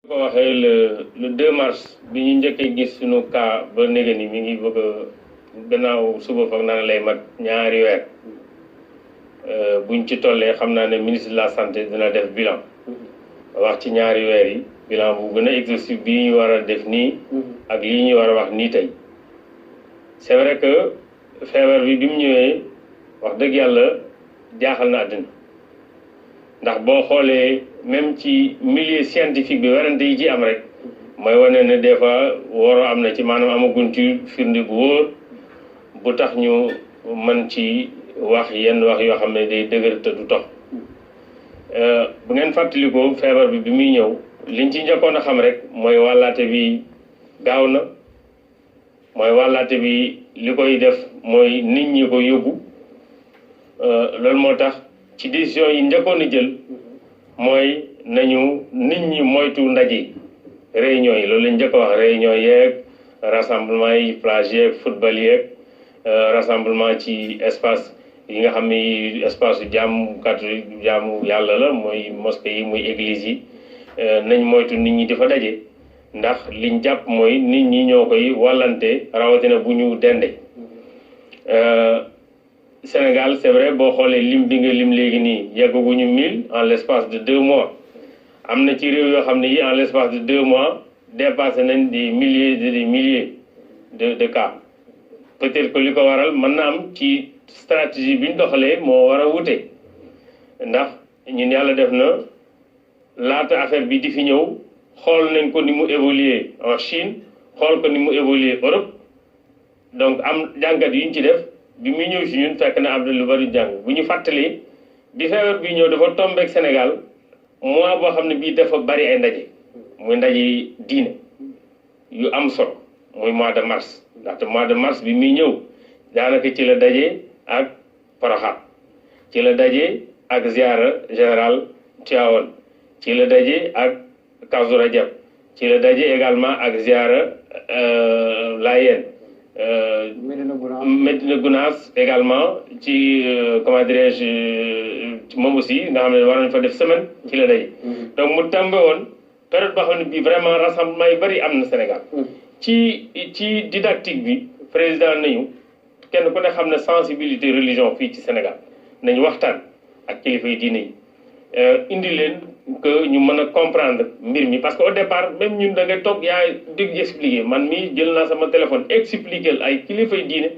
ko waxee le 2 mars bi ñu njëkkee gis suñu cas ba néega ni mi ngi bëgg gannaaw suba foog naa ne lay mat ñaari weer buñ ci tollee xam naa ne ministre de la santé dina def bilan wax ci ñaari weer yi bilan bu gën a exhaustif bii ñu war a def nii ak lii ñu war a wax nii tey c'est vrai que feebar bi mu ñëwee wax dëgg yàlla jaaxal na àddina ndax boo xoolee même ci milieu scientifique bi werante yi ci am rek mooy wane ne des fois waroo am na ci maanaam amaguñ ci firnde bu wóor bu tax ñu mën ci wax yenn wax yoo xam ne day dëgër te du tox bu ngeen fàttalikoo feebar bi muy ñëw liñ ci njëkkoon a xam rek mooy wàllaate bi gaaw na mooy wàllaate bi li koy def mooy nit ñi ko yóbbu loolu moo tax ci décision yi njëkkoon a jël mooy nañu nit ñi moytu ndaje réunion yi loolu lañ njëkk a wax réunion yeeg rassemblement yi plage yeeg football yeeg rassemblement ci espace yi nga xam ni espace yu jaamu catholique jaamu yàlla la mooy mosquée yi muy église yi nañ moytu nit ñi dafa daje ndax liñ jàpp mooy nit ñi ñoo koy wàllante rawatina bu ñu dende Sénégal c'est vrai boo xoolee lim bi nga lim léegi nii yeggaguñu 1000 en l'espace de 2 mois am na ci réew yoo xam ne yi en l'espace de 2 mois dépassé nañ des milliers de cas peut-être que li ko waral mën na am ci stratégie bi ñu doxalee moo war a wute ndax ñun yàlla def na laata affaire bi di fi ñëw xool nañ ko ni mu évoluer en Chine xool ko ni mu évoluer Europe donc am jàngat yu ñu ci def bi muy ñëw si ñun fekk na am na lu bari jàng bu ñu fàttalee bi feebar bi ñëw dafa tombeek Sénégal mois boo xam ne bii dafa bari ay ndaje muy ndaje diine yu am solo muy mois de mars ndaxte mois de mars bi muy ñëw daanaka ci la daje ak Porokhane ci la daje ak ziara général Tivaouane ci la daje ak Kazu Rajab ci la daje également ak ziara Layène Médina Gounass également ci comment dirais-je moom aussi nga xam ne war nañ fa def semaine ci la daje donc mu tàmbe woon période boo xam ne bii vraiment rassemblement yu bari am na Sénégal ci didactique bi président nañu kenn ku ne xam ne sensibilité religion fii ci Sénégal nañu waxtaan ak kilifa yi diine yi indi leen que ñu mën a comprendre mbir mi parce que au départ même ñun da ngay toog yaa dégg expliquer man mii jël naa sama téléphone expliquer ay kilifa yi diine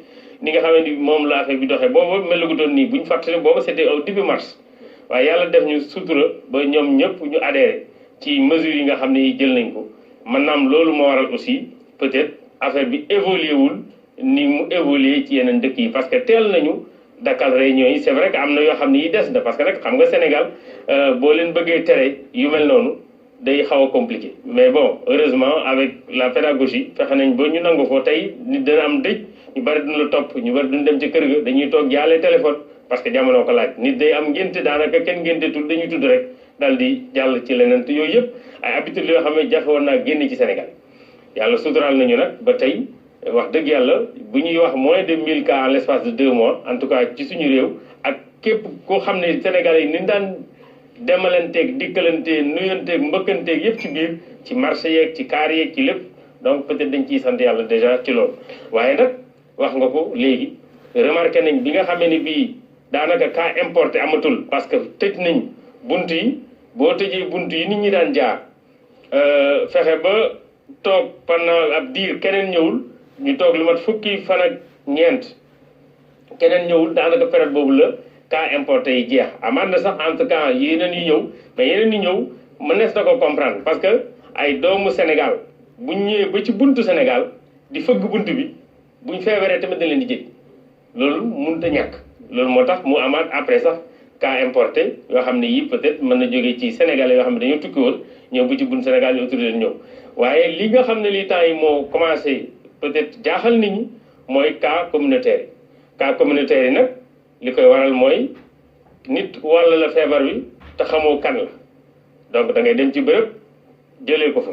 ni nga xam ne moom la affaire bi doxee boobu melagutoon nii bu ñu fàttali boobu c'était au début mars waaye yàlla def ñu sutura ba ñoom ñëpp ñu adhéré ci mesures yi nga xam ne jël nañ ko maanaam loolu moo waral aussi peut-être affaire bi évolué wul ni mu évolué ci yeneen dëkk yi parce que teel nañu dakkal réunion yi c'est vrai que am na yoo xam ne yi des na parce que nag xam nga Sénégal boo leen bëggee tere yu mel noonu day xaw a compliqué mais bon heureusement avec la pédagogie fexe nañ ba ñu nangu ko tey nit dana am dëj ñu bari duñ la topp ñu bari duñ dem ci kër ga dañuy toog jaale téléphone parce que jamono ko laaj nit day am ngénte daanaka kenn ngénte tudd dañuy tudd rek daal di jàll ci leneen te yooyu yëpp ay habitudes yoo xam ne jafe woon naa génn ci Sénégal yàlla suturaal nañu nag ba tey wax dëgg yàlla bu ñuy wax moins de 1000 cas en l'espace de 2 mois en tout cas ci suñu réew ak képp koo xam ne Sénégalais yi ni daan demalanteeg dikkalanteeg nuyanteeg mbëkkanteeg yëpp ci biir ci marché yeeg ci kaar yeeg ci lépp donc peut-être dañ ciy sant yàlla déjà ci loolu waaye nag wax nga ko léegi remarqué nañ bi nga xamee ni bii daanaka cas importé amatul parce que tëj nañ bunt yi boo tëjee bunt yi nit ñi daan jaar fexe ba toog pendant ab diir keneen ñëwul ñu toog lu mat fukki fan ak ñeent keneen ñëwul daanaka période boobu la cas importé yi jeex amaan na sax entre cas yeneen yi ñëw mais yeneen yi ñëw mënees na ko comprendre parce que ay doomu Sénégal buñ ñëwee ba ci buntu Sénégal di fëgg bunt bi buñ feebaree tamit dañ leen di jëj loolu mënut a ñàkk loolu moo tax mu amaat après sax cas importé yoo xam ne yii peut-être mën na jógee ci Sénégalais yoo xam ne dañoo tukki woon ñëw ba ci buntu Sénégal ñu autorisé ñëw waaye li nga xam ne lii temps yi moo commencé peut-être jaaxal nit ñi mooy cas communautaire yi cas communautaire yi nag li koy waral mooy nit walla la feebar bi te xamoo kan la donc da ngay dem ci bërëb jëlee ko fa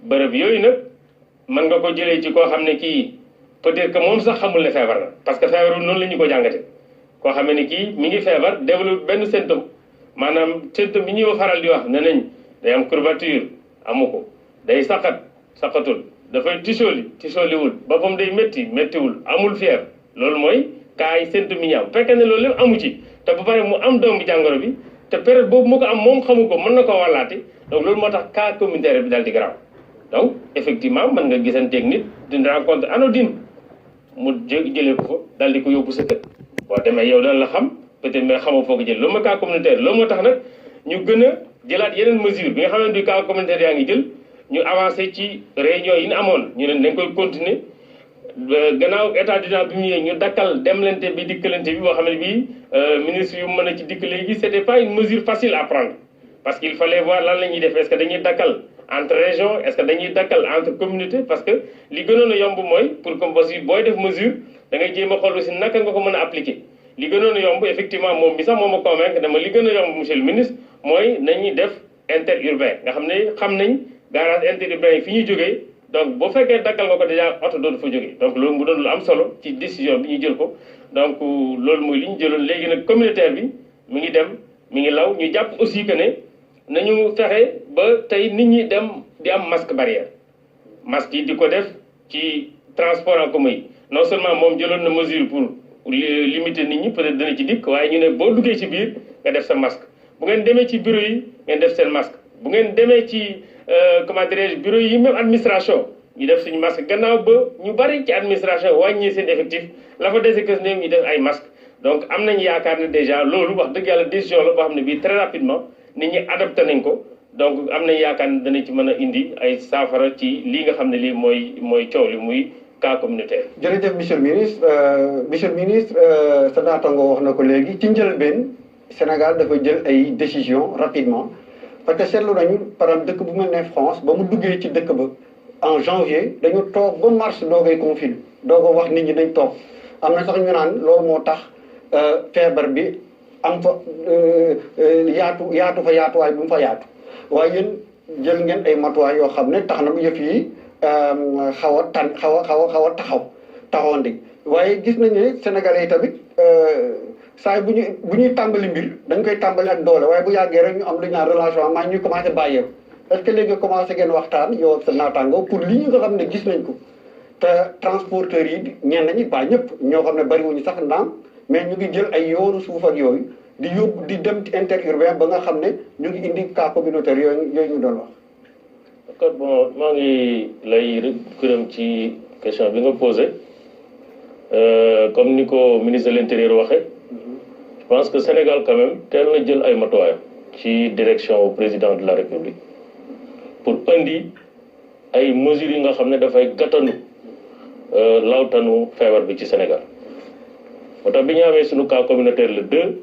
bërëb yooyu nag mën nga ko jëlee ci koo xam ne kii peut-être que moom sax xamul ne feebar la parce que feebar bi noonu la ñu ko jàngate koo xam ne kii mi ngi feebar développe benn symptôme maanaam symptôme bi ñuy faral di wax ne nañ day am courbature amu ko day saqatul dafay tisoliwul boppam day méttiwul amul fièvre loolu mooy cas yi symptômes yi ñaaw bu fekkee ne loolu lépp amu ci te ba pare mu am doomu jàngoro bi te période boobu mu ko am moom xamu ko mën na ko wàllaate donc loolu moo tax cas communautaire bi daal di garaaw donc effectivement mën nga gisanteeg nit d'une rencontre anodine mu jëlee ko fa daal di ko yóbbu sa kër boo demee yow dana la xam peut-être mais xamoo foo ko jël loolu mooy cas communautaire loolu moo tax nag ñu gën a jëlaat yeneen mesure bi nga xam ne du cas communautaire yaa ngi jël ñu avancé ci réunion yi ñu amoon ñu ne dañ koy continuer gannaaw état d'urgence bi mu ñëwee ñu dakkal demlante bi dikkalante bi boo xam ne bii ministre yu mën a ci dikk léegi c'était pas une mesure facile à prendre parce qu'il fallait voir lan la ñuy def est-ce que dañuy dakkal entre régions est-ce que dañuy dakkal entre communautés parce que li gënoon a yomb mooy pour que aussi booy def mesure da ngay jéem a xool aussi naka nga ko mën a appliquer li gënoon a yomb effectivement moom bi sax moom a convaincre dama li gën a yomb monsieur le ministre mooy nañuy def interurbain nga xam nañ garage interurbain yi fi ñuy jógee donc boo fekkee dakkal nga ko déjà oto dootu fa jógee donc loolu mu doon lu am solo ci décision bi ñu jël ko donc loolu mooy li ñu jëloon léegi nag communautaire bi mi ngi dem mi ngi law ñu jàpp aussi que ne nañu fexe ba tey nit ñi dem di am masque barrière masque yi di ko def ci transport en commun yi non seulement moom jëloon na mesure pour limiter nit ñi peut-être dana ci dikk waaye ñu ne boo duggee ci biir nga def sa masque bu ngeen demee ci bureau yi ngeen def seen masque bu ngeen demee ci comment dirais-je bureau yi même administration ñu def suñu masque gannaaw ba ñu bari ci administration wàññi seen effectif la fa dese kës néew ñu def ay masque donc am nañu yaakaar ne déjà loolu wax dëgg yàlla décision la boo xam ne bii très rapidement nit ñi adopté nañ ko donc am nañu yaakaar ne danañ ci mën a indi ay saafara ci lii nga xam ne lii mooy coow li muy cas communautaire. jërëjëf monsieur le ministre sa naataango wax na ko léegi ci njëlbeen Sénégal dafa jël ay décisions rapidement parce que seetlu nañu par exemple dëkk bu mel ne France ba mu duggee ci dëkk ba en janvier dañu toog ba mars doogay confine doog a wax nit ñi dañ toog am na sax ñu naan loolu moo tax feebar bi am fa yaatu fa yaatuwaay bu mu fa yaatu waaye yéen jël ngeen ay matuwaay yoo xam ne tax na bu yëf yi xaw a taxawandi waaye gis nañu ne Sénégalais yi tamit saa bu ñuy tàmbali mbir dañ koy tàmbali ak doole waaye bu yàggee rek ñu am lu ñu naan relation maa ñuy commencé bàyyeeku est-ce que léegi commencé ngeen waxtaan yow ak sa naataango pour li ñu nga xam ne gis nañ ko te transporteurs yi ñenn ñi ba ñëpp ñoo xam ne bariwuñu sax naam mais ñu ngi jël ay yoonu suuf ak yooyu di yóbbu di dem ci interurbain ba nga xam ne ñu ngi indi cas communautaire yooyu ñu doon wax. d'accord bon maa ngi lay gërëm ci question bi nga posé comme ni ko ministre de l'intérieur waxee je pense que Sénégal quand même teel na jël ay matuwaayam ci direction au président de la République pour indi ay mesures yi nga xam ne dafay gàttanu lawtanu feebar bi ci Sénégal moo tax bi ñu amee suñu cas communautaire le 2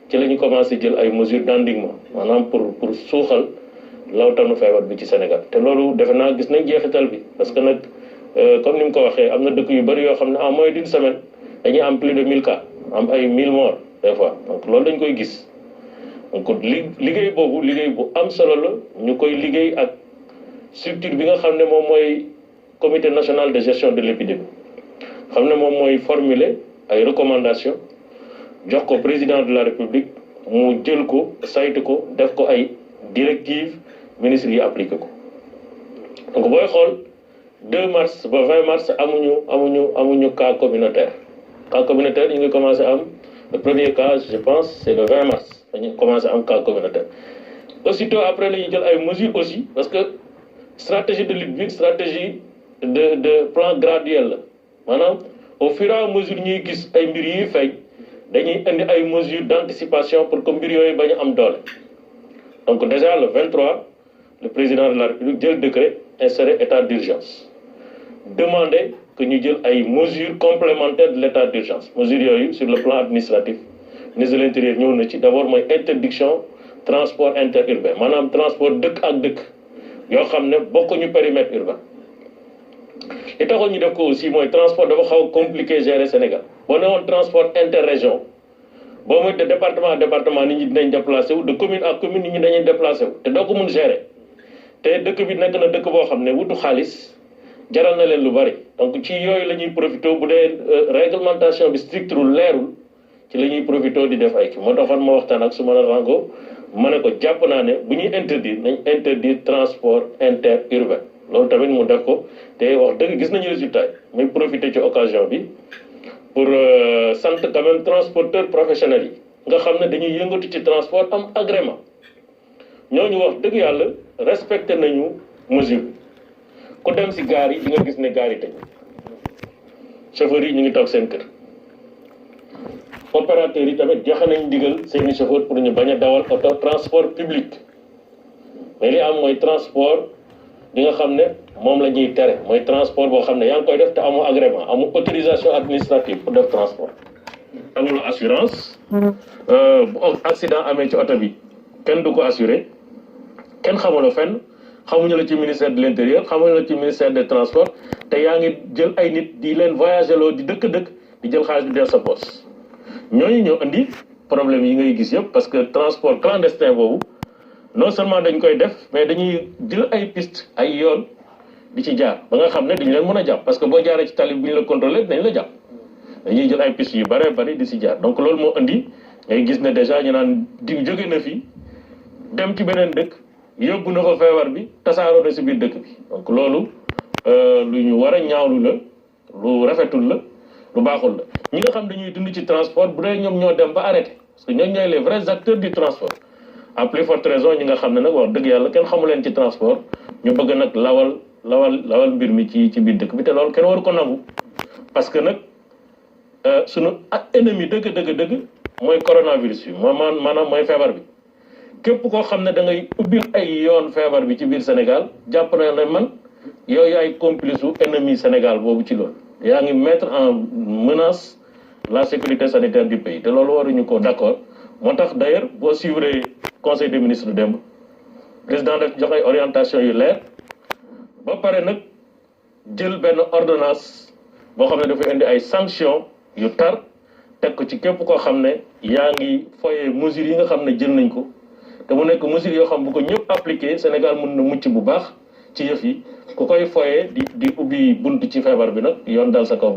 ci la ñu commencé jël ay mesures d'endiguement maanaam pour suuxal lawtanu feebar bi ci Sénégal te loolu defe naa gis nañ jeexital bi parce que nag comme ni mu ko waxee am na dëkk yu bëri yoo xam ne en moins d'une semaine dañuy am plus de 1000 cas am ay 1000 morts des fois donc loolu dañ koy gis donc liggéey boobu liggéey bu am solo la ñu koy liggéey ak structure bi nga xam ne moom mooy comité national de gestion de l'épidémie xam ne moom mooy formuler ay recommandations jox ko président de la République mu jël ko saytu ko def ko ay directives ministres yi appliqué ko donc booy xool 2 mars ba 20 mars amuñu cas communautaire ñu ngi commencé am le premier cas je pense c'est le 20 mars dañu commencé am cas communautaire aussitôt après la ñuy jël ay mesures aussi parce que stratégie de lutte bi stratégie de plan graduel la maanaam au fur et à mesure ñuy gis ay mbir yuy feeñ dañuy indi ay mesures d'anticipation pour que mbir yooyu bañ a am doole donc déjà le 23 le président de la République jël décret instauré état d'urgence demander que ñu jël ay mesures complémentaires de l'état d'urgence mesures yooyu sur le plan administratif ministre de l'intérieur ñëw na ci d'abord mooy interdiction transport interurbain maanaam transport dëkk ak dëkk yoo xam ne bokkuñu périmètre urbain li taxoon ñu def ko aussi mooy transport dafa xaw a compliqué gérer Sénégal boo ne woon transport interrégion boo mooy de département à département nit ñi dinañ déplacé wu de commune à commune nit ñi dañuy déplacé wu te doo ko mun gérer te dëkk bi nekk na dëkk boo xam ne wutu xaalis jaral na leen lu bari donc ci yooyu la ñuy profité bu dee réglementation bi strictul leerul ci la ñuy profité di def ay kii moo taxoon ma waxtaan ak suma rango ma ne ko jàpp naa ne bu ñuy interdire nañ interdire transport interurbain loolu tamit mu def ko te wax dëgg gis nañu résultat yi muy profiter ci occasion bi pour sant quand même transporteurs professionnels yi nga xam ne dañuy yëngatu ci transport am agrément ñooñu wax dëgg yàlla respecté nañu mesure ku dem si gaar yi di nga gis ne gaar yi tëj chauffeurs yi ñu ngi toog seen kër opérateurs yi tamit joxe nañ ndigal seeni chauffeur pour ñu bañ a dawal auto transport public mais li am mooy transport bi nga xam ne moom la ñuy tere mooy transport boo xam ne yaa ngi koy def te amoo agrément amoo autorisation administrative pour def transport amul assurance bu accident amee ci oto bi kenn du ko assuré kenn xamuloo fenn xamuñu la ci ministère de l'intérieur xamuñu la ci ministère des transports te yaa ngi jël ay nit di leen voyager loo di dëkk-dëkk di jël xaalis bi def sa poche ñooñu ñoo indi problème yi ngay gis yëpp parce que transport clandestin boobu non seulement dañ koy def mais dañuy jël ay piste ay yoon di ci jaar ba nga xam ne dañu leen mën a jàpp parce que boo jaaree ci tali bi ñu la contrôlé dañ la jàpp dañuy jël ay piste yu bare bari di si jaar donc loolu moo indi ngay gis ne déjà ñu naan di jóge na fi dem ci beneen dëkk yóbbu na fa feebar bi tasaaroo na si biir dëkk bi donc loolu lu ñu war a ñaawlu la lu rafetul la lu baaxul la ñi nga xam dañuy dund ci transport bu dee ñoom ñoo dem ba arrêté parce que ñooñu ñooy les vrais acteurs du transport à plus forte raison ñi nga xam ne nag wax dëgg yàlla kenn xamu leen ci transport ñu bëgg nag lawal mbir mi ci biir dëkk bi te loolu kenn waru ko nangu parce que nag sunu ennemi dëgg mooy coronavirus bi maanaam mooy feebar bi képp koo xam ne da ngay ubbil ay yoon feebar bi ci biir Sénégal jàpp na ne man yow yaay complice u ennemi Sénégal boobu ci loolu yaa ngi mettre en menace la sécurité sanitaire du pays te loolu waruñu ko d'accord moo tax d'ailleurs boo suivre conseil des ministres démb président def jox ay orientation yu leer ba pare nag jël benn ordonnance boo xam ne dafa indi ay sanctions yu tar teg ko ci képp koo xam ne yaa ngi foyee mesures yi nga xam ne jël nañ ko te mu nekk mesures yoo xam bu ko ñëpp appliqué Sénégal mën na mucc bu baax ci yëf yi ku koy foyee di ubbi bunt ci feebar bi nag yoon dal sa kaw.